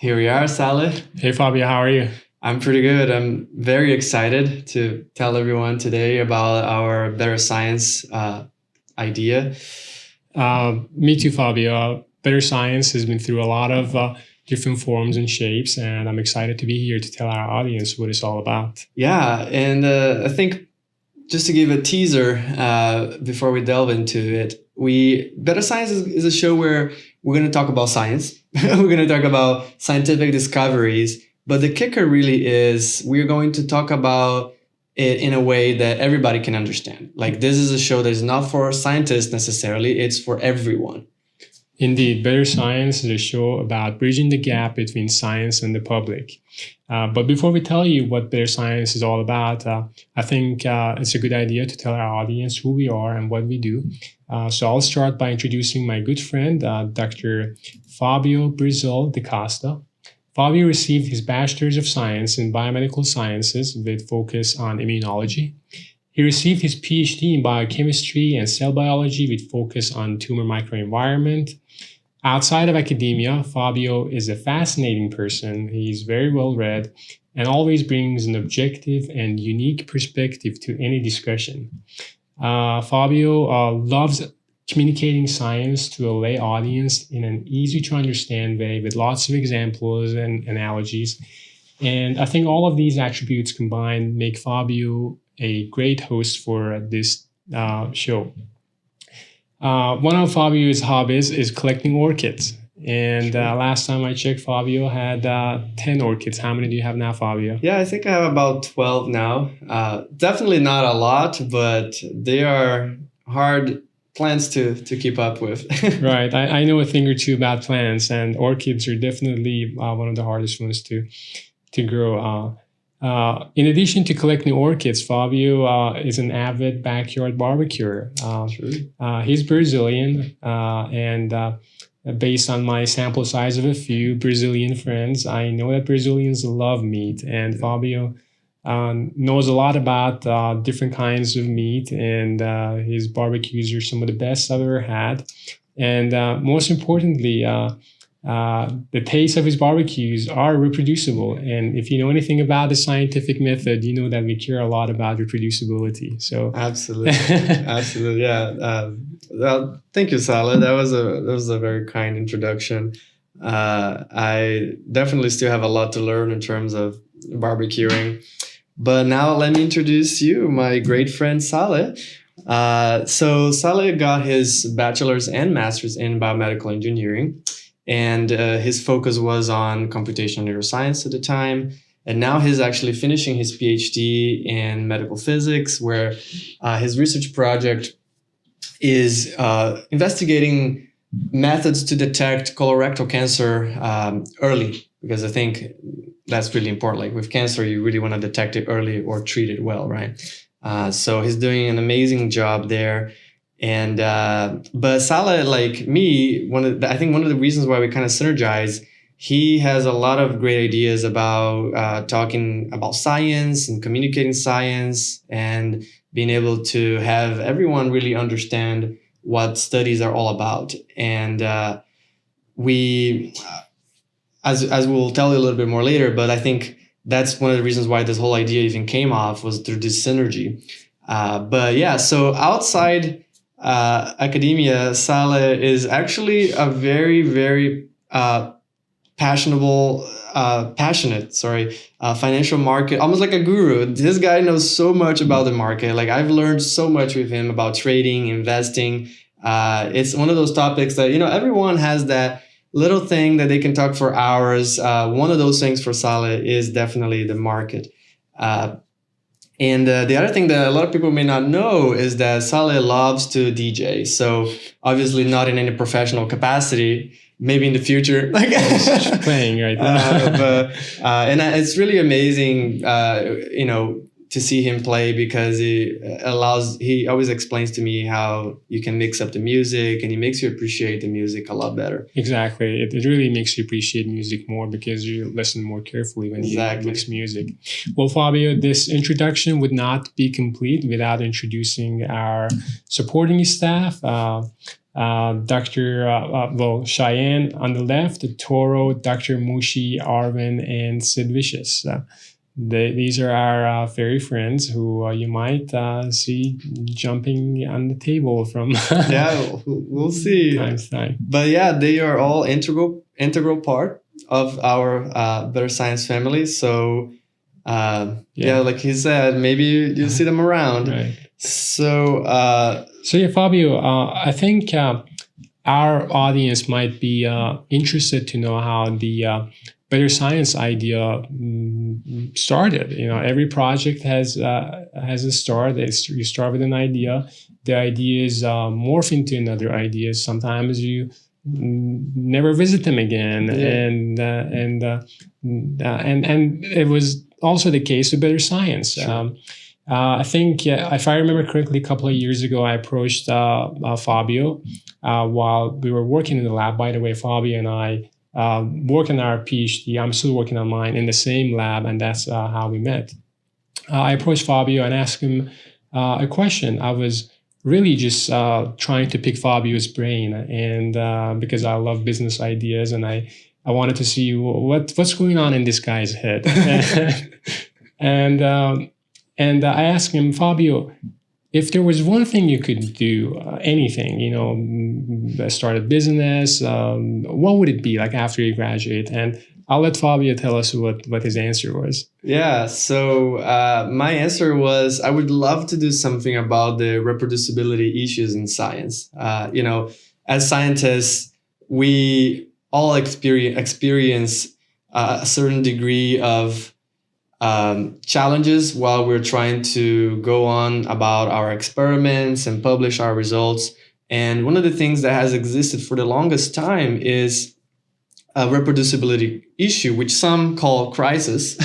Here we are, Saleh. Hey Fabio, how are you? I'm pretty good. I'm very excited to tell everyone today about our Better Science idea. Me too, Fabio. Better Science has been through a lot of different forms and shapes, and I'm excited to be here to tell our audience what it's all about. Yeah, and I think just to give a teaser before we delve into it, Better Science is a show where we're going to talk about science. We're going to talk about scientific discoveries. But the kicker really is we're going to talk about it in a way that everybody can understand. Like, this is a show that is not for scientists necessarily, it's for everyone. Indeed, Better Science is a show about bridging the gap between science and the public. But before we tell you what Better Science is all about, I think it's a good idea to tell our audience who we are and what we do. So I'll start by introducing my good friend, Dr. Fabio Brizol de Costa. Fabio received his Bachelor's of Science in Biomedical Sciences with focus on immunology. He received his PhD in biochemistry and cell biology with focus on tumor microenvironment. Outside of academia, Fabio is a fascinating person. He's very well read and always brings an objective and unique perspective to any discussion. Fabio loves communicating science to a lay audience in an easy to understand way with lots of examples and analogies. And I think all of these attributes combined make Fabio a great host for this show. One of Fabio's hobbies is collecting orchids. And last time I checked, Fabio had 10 orchids. How many do you have now, Fabio? Yeah, I think I have about 12 now. Definitely not a lot, but they are hard plants to keep up with. Right. I know a thing or two about plants, and orchids are definitely one of the hardest ones to grow. In addition to collecting orchids, Fabio is an avid backyard barbecuer. He's Brazilian, and based on my sample size of a few Brazilian friends, I know that Brazilians love meat, and Fabio knows a lot about different kinds of meat, and his barbecues are some of the best I've ever had. And most importantly, the taste of his barbecues are reproducible. And if you know anything about the scientific method, you know that we care a lot about reproducibility. So absolutely, absolutely, yeah. Well, thank you, Saleh. That was a very kind introduction. I definitely still have a lot to learn in terms of barbecuing. But now let me introduce you, my great friend Saleh. So Saleh got his bachelor's and master's in biomedical engineering, and his focus was on computational neuroscience at the time. And now he's actually finishing his PhD in medical physics, where his research project is investigating methods to detect colorectal cancer early, because I think that's really important. Like with cancer, you really want to detect it early or treat it well, right? So he's doing an amazing job there. And but Saleh, like me, I think one of the reasons why we kind of synergize, he has a lot of great ideas about talking about science and communicating science and being able to have everyone really understand what studies are all about. And as we'll tell you a little bit more later, but I think that's one of the reasons why this whole idea even came off, was through this synergy. But yeah, so outside academia, Saleh is actually a very, very passionate financial market, almost like a guru. This guy knows so much about the market. Like, I've learned so much with him about trading, investing. It's one of those topics that, everyone has that little thing that they can talk for hours. One of those things for Saleh is definitely the market. And the other thing that a lot of people may not know is that Saleh loves to DJ. So obviously not in any professional capacity, maybe in the future. Like playing right now. And it's really amazing, to see him play, because he always explains to me how you can mix up the music, and he makes you appreciate the music a lot better. Exactly. It really makes you appreciate music more, because you listen more carefully when you mix music. Well, Fabio, this introduction would not be complete without introducing our supporting staff. Dr. Cheyenne on the left, Toro, Dr. Mushi, Arvin, and Sid Vicious. These are our fairy friends who you might see jumping on the table from Yeah, we'll see. time to time. But yeah, they are all integral part of our Better Science family. So yeah, like he said, maybe you'll see them around. Right. So yeah, Fabio, I think our audience might be interested to know how the Better Science idea started. You know, every project has a start. You start with an idea. The ideas morph into another idea. Sometimes you never visit them again, Yeah. and it was also the case with Better Science. Sure. I think, if I remember correctly, a couple of years ago, I approached Fabio while we were working in the lab. By the way, Fabio and I work on our PhD. I'm still working on mine in the same lab, and that's how we met. I approached Fabio and asked him a question. I was really just trying to pick Fabio's brain, and because I love business ideas, and I wanted to see what's going on in this guy's head. And I asked him, Fabio, if there was one thing you could do, anything, start a business, what would it be like after you graduate? And I'll let Fabio tell us what his answer was. Yeah, so my answer was I would love to do something about the reproducibility issues in science. As scientists, we all experience a certain degree of challenges while we're trying to go on about our experiments and publish our results. And one of the things that has existed for the longest time is a reproducibility issue, which some call crisis,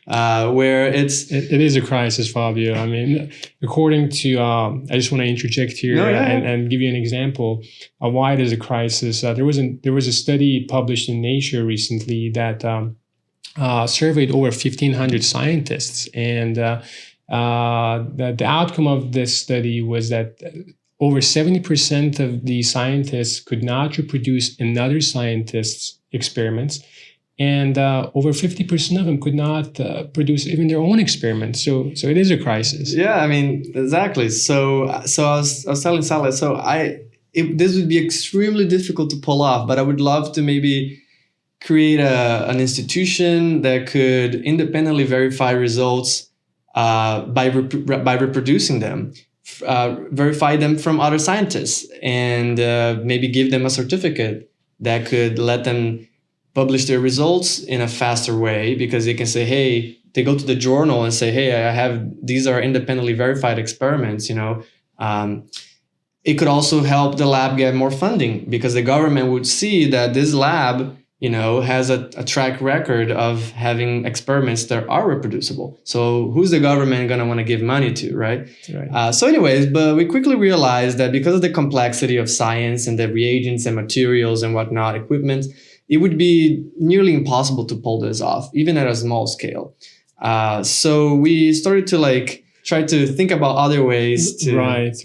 where it is a crisis, Fabio. I mean, according to, I just want to interject here and give you an example of why it is a crisis. There was a study published in Nature recently that surveyed over 1,500 scientists, and the outcome of this study was that over 70% of the scientists could not reproduce another scientist's experiments, and over 50% of them could not produce even their own experiments. So it is a crisis. Yeah, I mean, exactly. So I was telling Salah, this would be extremely difficult to pull off, but I would love to maybe create an institution that could independently verify results by reproducing them, verify them from other scientists, and maybe give them a certificate that could let them publish their results in a faster way, because they can say, hey, they go to the journal and say, hey, these are independently verified experiments. It could also help the lab get more funding, because the government would see that this lab has a track record of having experiments that are reproducible. So who's the government going to want to give money to, right? Right. So anyways, but we quickly realized that because of the complexity of science and the reagents and materials and whatnot, equipment, it would be nearly impossible to pull this off, even at a small scale. So we started to try to think about other ways to... Right.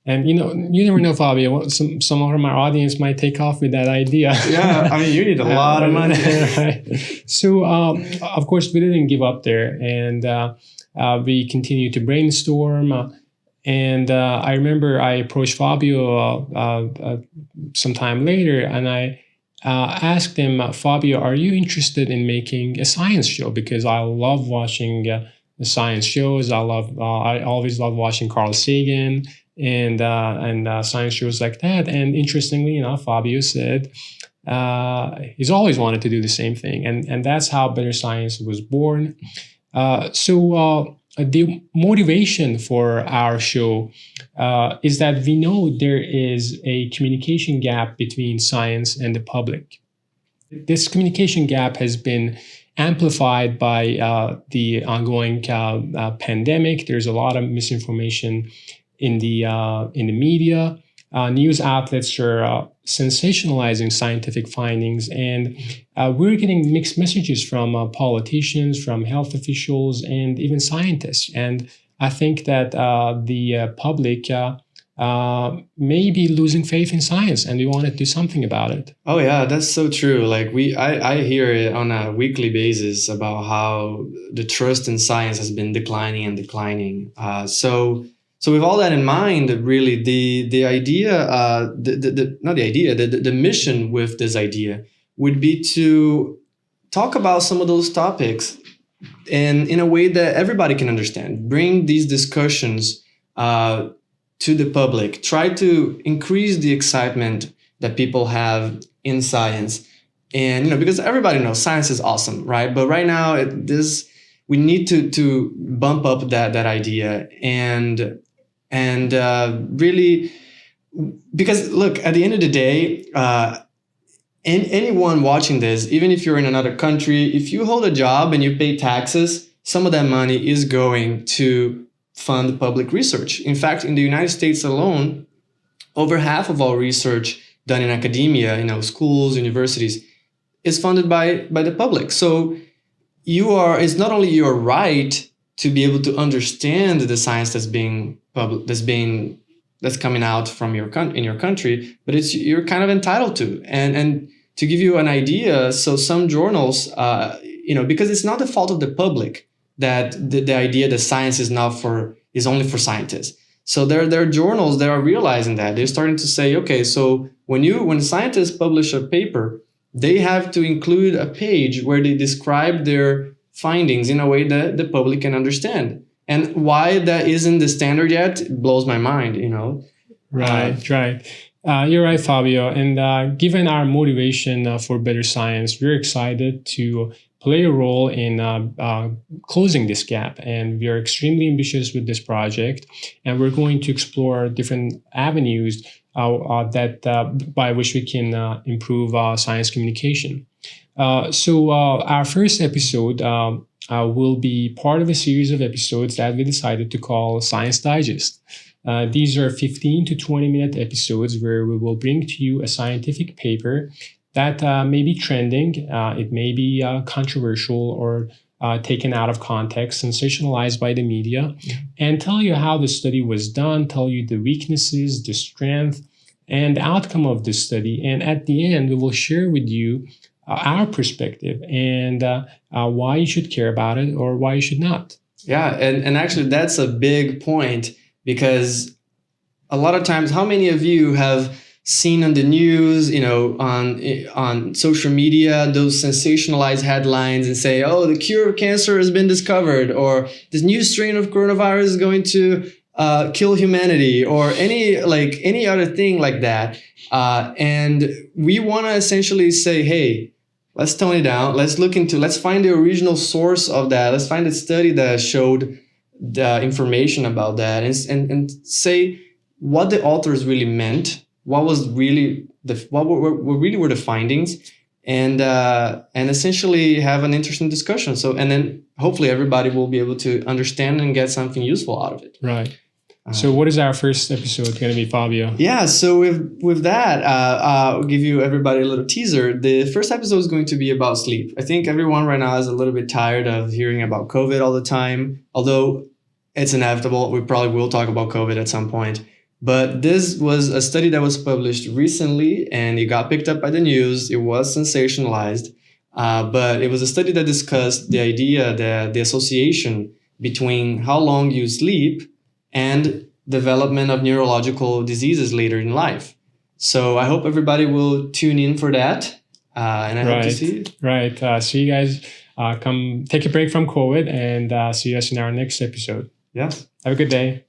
And you never know, Fabio. Some of our audience might take off with that idea. Yeah, I mean, you need a lot of money. Right. So, of course, we didn't give up there, and we continued to brainstorm. And I remember I approached Fabio sometime later, and I asked him, Fabio, are you interested in making a science show? Because I love watching the science shows. I always love watching Carl Sagan and science shows like that. And interestingly enough, Fabio said he's always wanted to do the same thing, and that's how Better Science was born. So the motivation for our show is that we know there is a communication gap between science and the public. This communication gap has been amplified by the ongoing pandemic. There's a lot of misinformation in the media. News outlets are sensationalizing scientific findings, and we're getting mixed messages from politicians, from health officials, and even scientists. And I think that the public maybe losing faith in science, and we want to do something about it. Oh yeah, that's so true. Like I hear it on a weekly basis about how the trust in science has been declining and declining. So with all that in mind, really the idea, not the idea, the mission with this idea would be to talk about some of those topics and in a way that everybody can understand. Bring these discussions to the public. Try to increase the excitement that people have in science, and because everybody knows science is awesome, right? But right now, we need to bump up that idea and really, because look, at the end of the day. And anyone watching this, even if you're in another country, if you hold a job and you pay taxes, some of that money is going to fund public research. In fact, in the United States alone, over half of all research done in academia, schools, universities, is funded by the public. So it's not only your right to be able to understand the science that's coming out from in your country, but you're kind of entitled to. And to give you an idea, so some journals, because it's not the fault of the public that the idea that science is only for scientists. So there are journals that are realizing that. They're starting to say, okay, so when scientists publish a paper, they have to include a page where they describe their findings in a way that the public can understand. And why that isn't the standard yet blows my mind, Right. You're right, Fabio. And given our motivation for better science, we're excited to play a role in closing this gap. And we are extremely ambitious with this project. And we're going to explore different avenues by which we can improve science communication. So our first episode will be part of a series of episodes that we decided to call Science Digest. These are 15 to 20-minute episodes where we will bring to you a scientific paper that may be trending, it may be controversial or taken out of context, sensationalized by the media, and tell you how the study was done, tell you the weaknesses, the strength, and outcome of the study. And at the end, we will share with you our perspective and why you should care about it or why you should not. Yeah, and actually that's a big point, because a lot of times, how many of you have seen on the news, on social media, those sensationalized headlines and say, oh, the cure of cancer has been discovered, or this new strain of coronavirus is going to kill humanity, or any other thing like that. And we want to essentially say, hey, let's tone it down. Let's find the original source of that. Let's find the study that showed the information about that, and say what the authors really meant, what was really what really were the findings, and essentially have an interesting discussion. So, and then hopefully everybody will be able to understand and get something useful out of it. Right. So what is our first episode going to be, Fabio? Yeah, so with that, I'll give everybody a little teaser. The first episode is going to be about sleep. I think everyone right now is a little bit tired of hearing about COVID all the time, although it's inevitable. We probably will talk about COVID at some point. But this was a study that was published recently, and it got picked up by the news. It was sensationalized, but it was a study that discussed the idea that the association between how long you sleep and development of neurological diseases later in life. So I hope everybody will tune in for that. And I hope to see you. Right. So you guys come take a break from COVID and see us in our next episode. Yes. Have a good day.